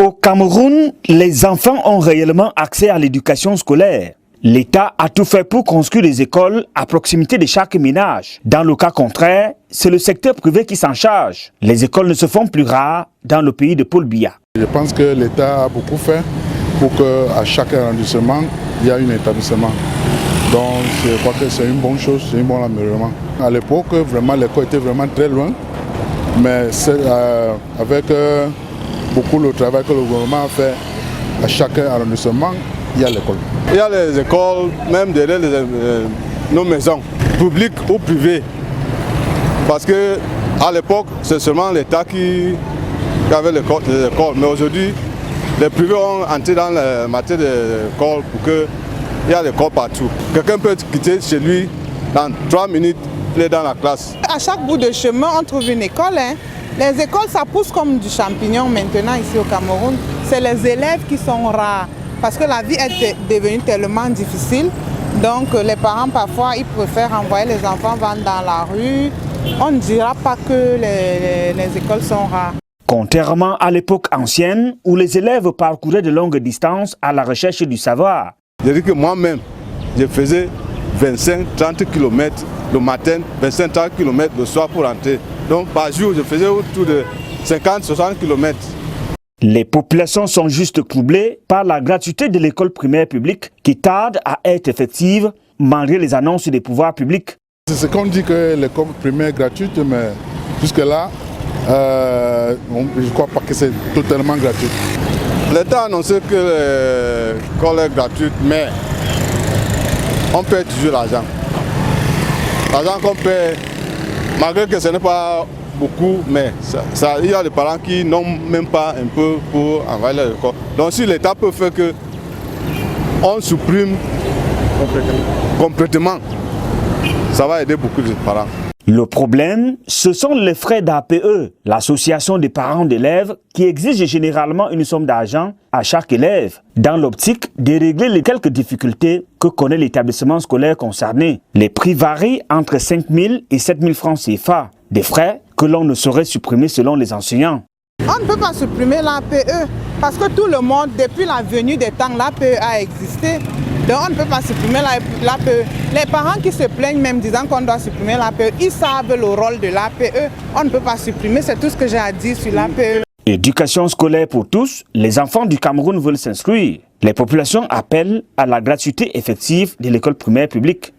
Au Cameroun, les enfants ont réellement accès à l'éducation scolaire. L'État a tout fait pour construire des écoles à proximité de chaque ménage. Dans le cas contraire, c'est le secteur privé qui s'en charge. Les écoles ne se font plus rares dans le pays de Paul Biya. Je pense que l'État a beaucoup fait pour qu'à chaque arrondissement, il y ait un établissement. Donc je crois que c'est une bonne chose, c'est un bon améliorement. À l'époque, vraiment, l'école était vraiment très loin, mais avec beaucoup le travail que le gouvernement a fait, à chaque arrondissement, il y a l'école. Il y a les écoles, même derrière nos maisons, publiques ou privées. Parce qu'à l'époque, c'est seulement l'État qui avait les écoles. Mais aujourd'hui, les privés ont entré dans la matière d'école pour qu'il y ait l'école partout. Quelqu'un peut quitter chez lui dans 3 minutes, il est dans la classe. À chaque bout de chemin, on trouve une école. Les écoles, ça pousse comme du champignon maintenant ici au Cameroun. C'est les élèves qui sont rares. Parce que la vie est devenue tellement difficile. Donc les parents, parfois, ils préfèrent envoyer les enfants vendre dans la rue. On ne dira pas que les écoles sont rares. Contrairement à l'époque ancienne, où les élèves parcouraient de longues distances à la recherche du savoir. Je dis que moi-même, je faisais 25-30 km le matin, 25-30 km le soir pour rentrer. Donc par jour, je faisais autour de 50-60 km. Les populations sont juste troublées par la gratuité de l'école primaire publique qui tarde à être effective malgré les annonces des pouvoirs publics. C'est ce qu'on dit que l'école primaire est gratuite, mais jusque-là, je ne crois pas que c'est totalement gratuit. L'État a annoncé que l'école est gratuite, mais on paie toujours l'argent. L'argent qu'on paie, malgré que ce n'est pas beaucoup, mais il y a des parents qui n'ont même pas un peu pour envoyer l'école. Donc si l'État peut faire que on supprime complètement, ça va aider beaucoup de parents. Le problème, ce sont les frais d'APE, l'association des parents d'élèves, qui exige généralement une somme d'argent à chaque élève, dans l'optique de régler les quelques difficultés que connaît l'établissement scolaire concerné. Les prix varient entre 5 000 et 7 000 francs CFA, des frais que l'on ne saurait supprimer selon les enseignants. On ne peut pas supprimer l'APE, parce que tout le monde, depuis la venue des temps, l'APE a existé. Donc on ne peut pas supprimer l'APE. Les parents qui se plaignent même disant qu'on doit supprimer l'APE, ils savent le rôle de l'APE. On ne peut pas supprimer, c'est tout ce que j'ai à dire sur l'APE. Éducation scolaire pour tous, les enfants du Cameroun veulent s'inscrire. Les populations appellent à la gratuité effective de l'école primaire publique.